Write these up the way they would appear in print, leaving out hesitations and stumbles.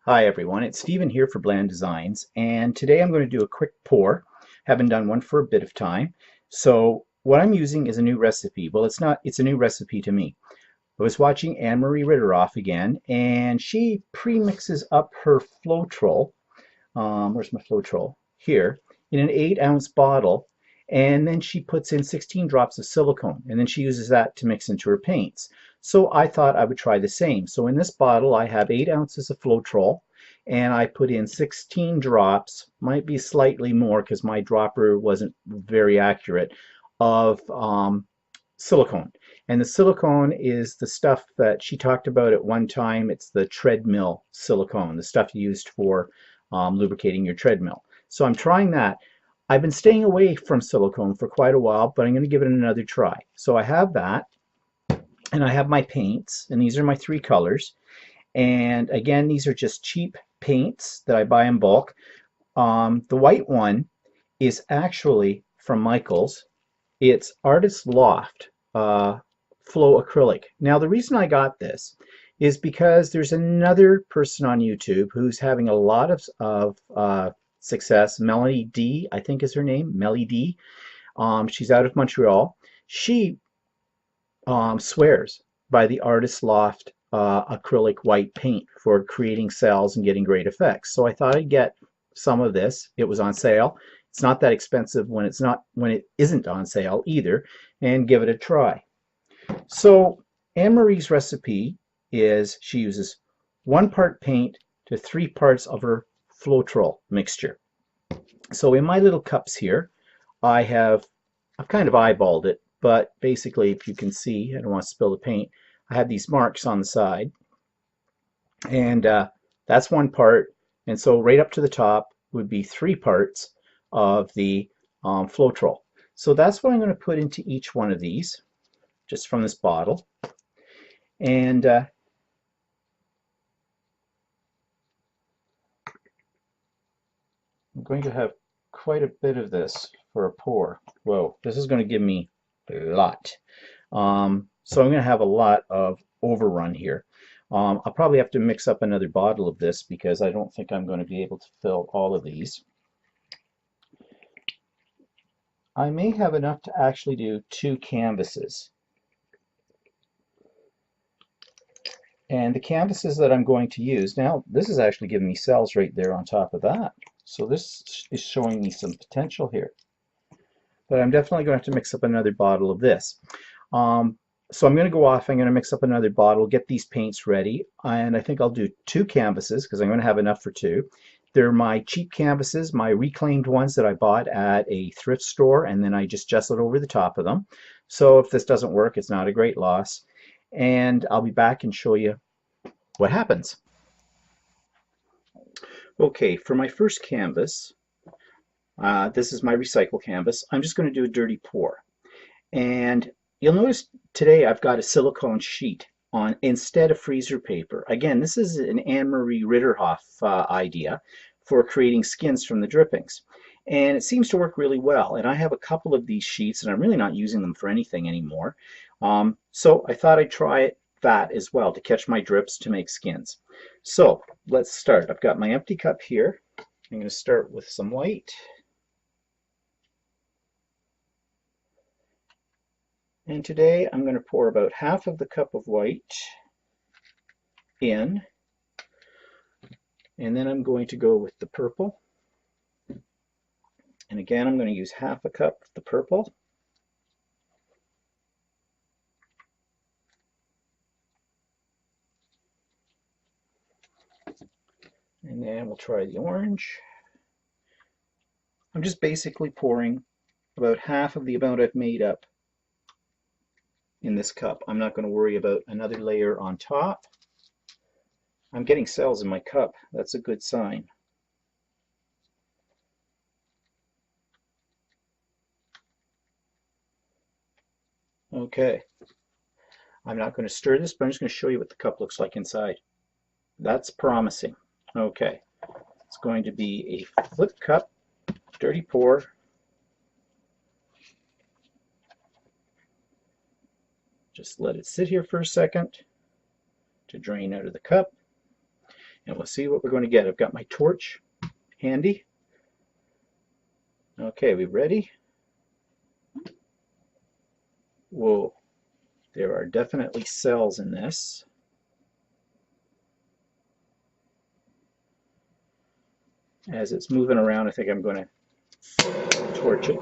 Hi everyone, it's Stephen here for Bland Designs, and today I'm going to do a quick pour. Haven't done one for a bit of time. So what I'm using is a new recipe. Well, it's a new recipe to me. I was watching Anne-Marie Ritteroff again, and she pre-mixes up her Floetrol. Where's my Floetrol? Here, in an 8-ounce bottle, and then she puts in 16 drops of silicone, and then she uses that to mix into her paints. So I thought I would try the same. So in this bottle I have 8 ounces of Floetrol, and I put in 16 drops, might be slightly more because my dropper wasn't very accurate, of silicone. And the silicone is the stuff that she talked about at one time. It's the treadmill silicone, the stuff used for lubricating your treadmill. So I'm trying that. I've been staying away from silicone for quite a while, but I'm going to give it another try. So I have that, and I have my paints, and these are my 3 colors. And again, these are just cheap paints that I buy in bulk. The white one is actually from Michaels. It's Artist Loft Flow Acrylic. Now, the reason I got this is because there's another person on YouTube who's having a lot of success. Melanie D, I think is her name, Melly D. She's out of Montreal. She swears by the Artist Loft acrylic white paint for creating cells and getting great effects. So I thought I'd get some of this. It was on sale. It's not that expensive when it isn't on sale either, and give it a try. So Anne-Marie's recipe is she uses 1 part paint to 3 parts of her Floetrol mixture. So in my little cups here, I've kind of eyeballed it, but basically, if you can see, I don't want to spill the paint, I have these marks on the side, and that's 1 part, and so right up to the top would be 3 parts of the Floetrol. So that's what I'm going to put into each one of these, just from this bottle. And I'm going to have quite a bit of this for a pour. Whoa, this is going to give me a lot. So I'm going to have a lot of overrun here. I'll probably have to mix up another bottle of this because I don't think I'm going to be able to fill all of these. I may have enough to actually do 2 canvases. And the canvases that I'm going to use, now this is actually giving me cells right there on top of that. So this is showing me some potential here. But I'm definitely going to have to mix up another bottle of this. So I'm going to go off, I'm going to mix up another bottle, get these paints ready, and I think I'll do 2 canvases because I'm going to have enough for 2. They're my cheap canvases, my reclaimed ones that I bought at a thrift store, and then I just gessoed over the top of them. So if this doesn't work, it's not a great loss. And I'll be back and show you what happens. Okay, for my first canvas, this is my recycle canvas. I'm just going to do a dirty pour. And you'll notice today I've got a silicone sheet on instead of freezer paper. Again, this is an Anne-Marie Ritteroff idea for creating skins from the drippings. And it seems to work really well. And I have a couple of these sheets, and I'm really not using them for anything anymore. So I thought I'd try that as well to catch my drips to make skins. So let's start. I've got my empty cup here. I'm going to start with some white. And today I'm going to pour about half of the cup of white in, and then I'm going to go with the purple. And again, I'm going to use half a cup of the purple. And then we'll try the orange. I'm just basically pouring about half of the amount I've made up in this cup. I'm not going to worry about another layer on top. I'm getting cells in my cup. That's a good sign. Okay. I'm not going to stir this, but I'm just going to show you what the cup looks like inside. That's promising. Okay. It's going to be a flip cup, dirty pour. Just let it sit here for a second to drain out of the cup. and we'll see what we're going to get. I've got my torch handy. Okay, we ready? Whoa, there are definitely cells in this. As it's moving around, I think I'm going to torch it.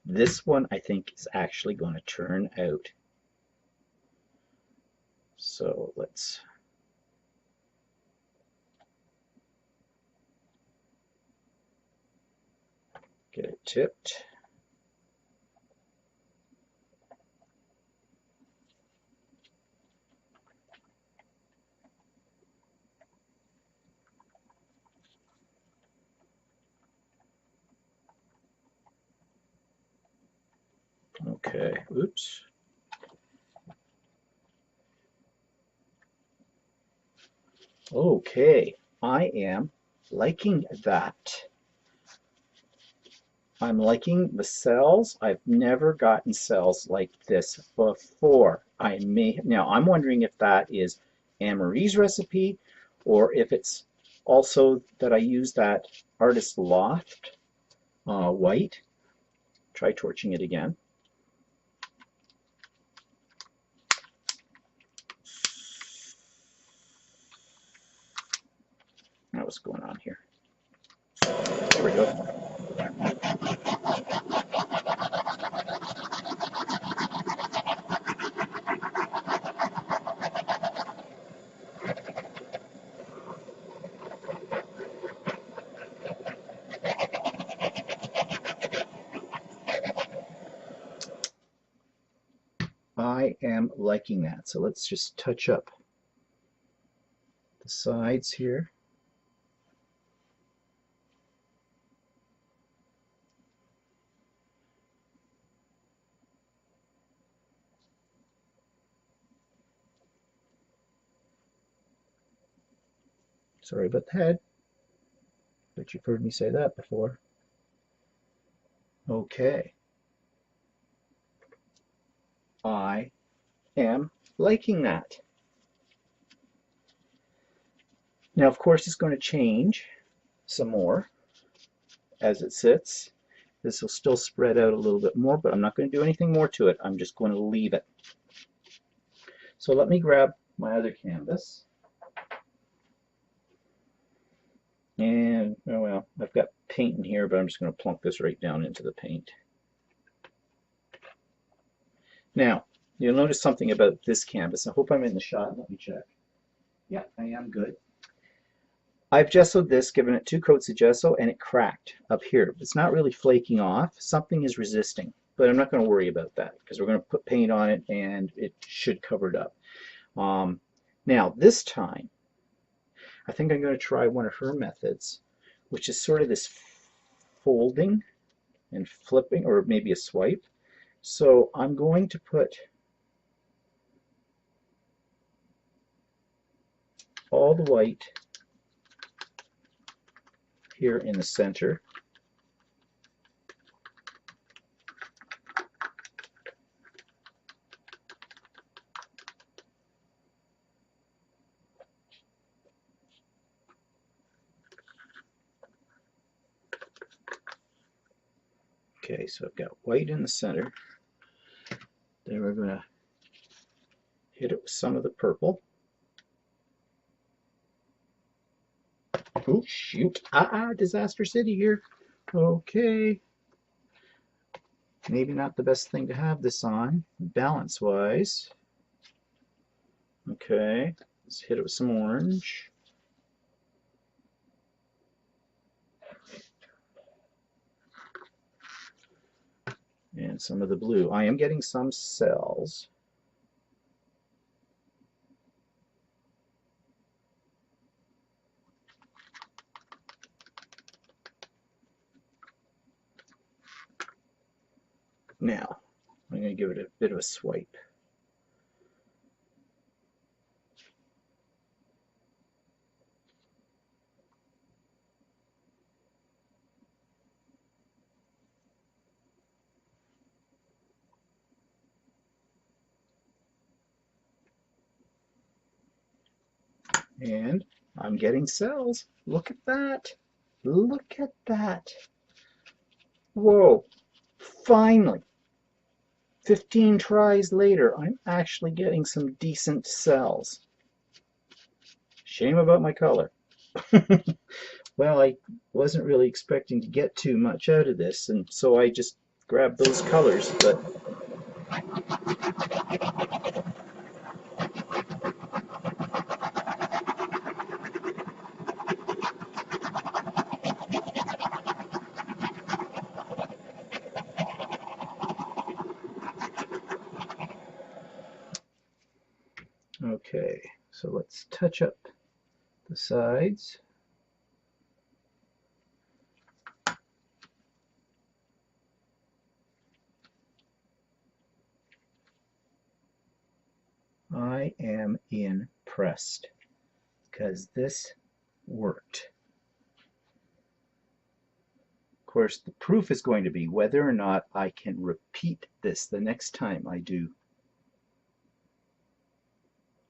This one I think is actually going to turn out. So let's get it tipped. Okay, oops. Okay, I am liking that. I'm liking the cells. I've never gotten cells like this before. Now I'm wondering if that is Anne-Marie's recipe or if it's also that I use that Artist Loft white. Try torching it again. Now what's going on here? There we go. I am liking that. So let's just touch up the sides here. Sorry about the head, but you've heard me say that before. Okay. I am liking that. Now, of course, it's going to change some more as it sits. This will still spread out a little bit more, but I'm not going to do anything more to it. I'm just going to leave it. So let me grab my other canvas. And, oh well, I've got paint in here, but I'm just going to plunk this right down into the paint. Now, you'll notice something about this canvas. I hope I'm in the shot. Let me check. Yeah, I am good. I've gessoed this, given it 2 coats of gesso, and it cracked up here. It's not really flaking off. Something is resisting, but I'm not going to worry about that because we're going to put paint on it and it should cover it up. Now, this time, I think I'm going to try one of her methods, which is sort of this folding and flipping, or maybe a swipe. So I'm going to put all the white here in the center. Okay, so I've got white in the center. Then we're going to hit it with some of the purple. Oh, shoot. Disaster City here. Okay. Maybe not the best thing to have this on, balance-wise. Okay, let's hit it with some orange. And some of the blue. I am getting some cells. Now, I'm going to give it a bit of a swipe. And I'm getting cells. Look at that. Look at that. Whoa. Finally, 15 tries later, I'm actually getting some decent cells. Shame about my color. Well, I wasn't really expecting to get too much out of this, and so I just grabbed those colors, but okay, so let's touch up the sides. I am impressed because this worked. Of course, the proof is going to be whether or not I can repeat this the next time I do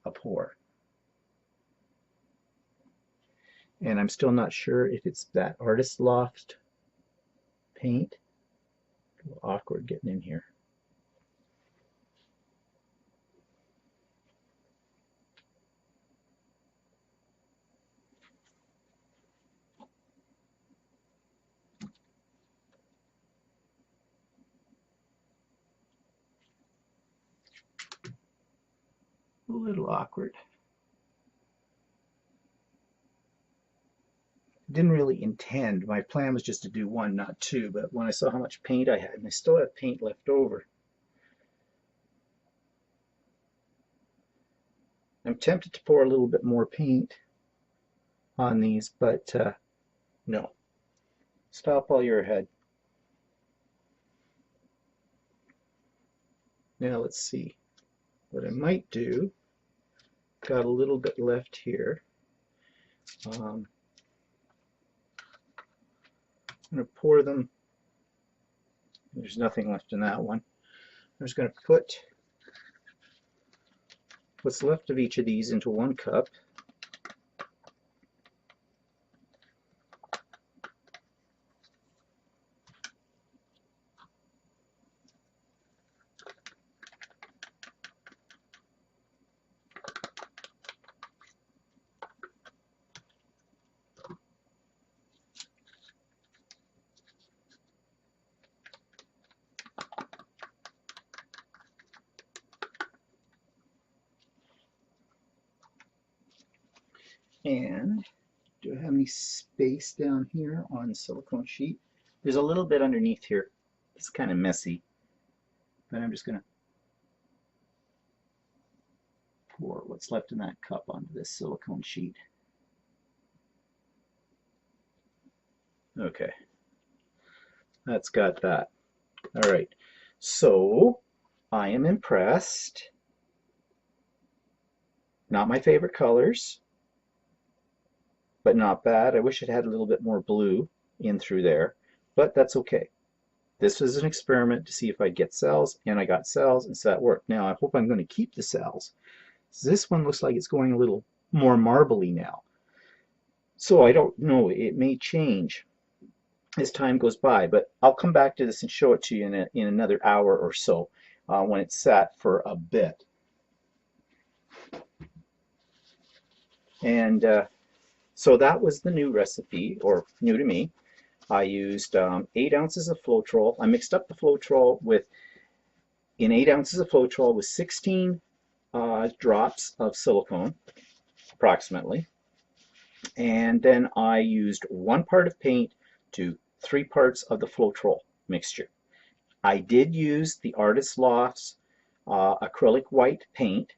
a pour. And I'm still not sure if it's that Artist Loft paint. A little awkward getting in here. A little awkward. Didn't really intend. My plan was just to do one, not two, but when I saw how much paint I had, and I still have paint left over, I'm tempted to pour a little bit more paint on these, but no. Stop while you're ahead. Now let's see. What I might do, got a little bit left here. I'm going to pour them. There's nothing left in that one. I'm just going to put what's left of each of these into one cup. And do I have any space down here on silicone sheet? There's a little bit underneath here. It's kind of messy, but I'm just going to pour what's left in that cup onto this silicone sheet. Okay, that's got that. All right, so I am impressed. Not my favorite colors, but not bad. I wish it had a little bit more blue in through there, but that's okay. This was an experiment to see if I'd get cells, and I got cells, and so that worked. Now I hope I'm going to keep the cells. This one looks like it's going a little more marbly now. So I don't know, it may change as time goes by, but I'll come back to this and show it to you in another hour or so when it's sat for a bit. And so that was the new recipe, or new to me. I used 8 ounces of Floetrol. I mixed up the Floetrol in 8 ounces of Floetrol with 16 drops of silicone, approximately. And then I used 1 part of paint to 3 parts of the Floetrol mixture. I did use the Artist Loft's acrylic white paint,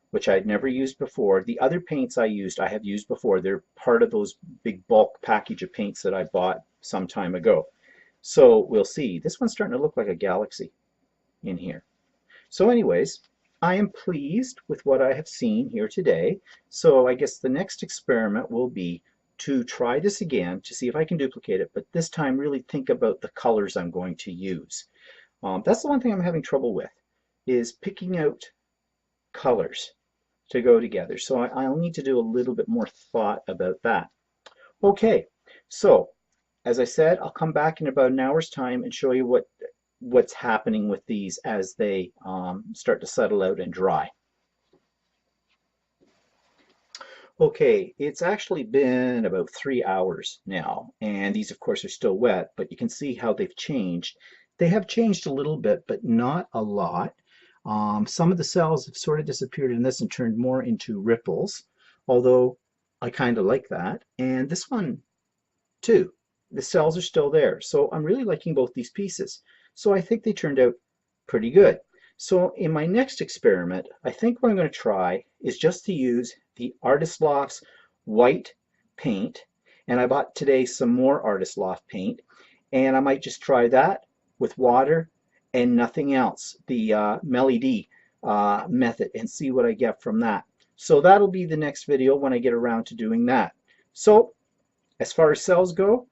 which I'd never used before. The other paints I have used before. They're part of those big bulk package of paints that I bought some time ago. So we'll see. This one's starting to look like a galaxy in here. So anyways, I am pleased with what I have seen here today. So I guess the next experiment will be to try this again to see if I can duplicate it, but this time really think about the colors I'm going to use. That's the one thing I'm having trouble with, is picking out colors. to go together. So I'll need to do a little bit more thought about that. Okay, so as I said, I'll come back in about an hour's time and show you what's happening with these as they start to settle out and dry. Okay, it's actually been about 3 hours now, and these of course are still wet, but you can see how they've changed. They have changed a little bit, but not a lot. Some of the cells have sort of disappeared in this and turned more into ripples, although I kind of like that. And this one too. The cells are still there. So I'm really liking both these pieces. So I think they turned out pretty good. So in my next experiment, I think what I'm going to try is just to use the Artist Loft's white paint. And I bought today some more Artist Loft paint. And I might just try that with water and nothing else, the MELD method, and see what I get from that. So that'll be the next video when I get around to doing that. So as far as cells go,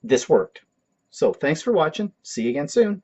this worked. So thanks for watching. See you again soon.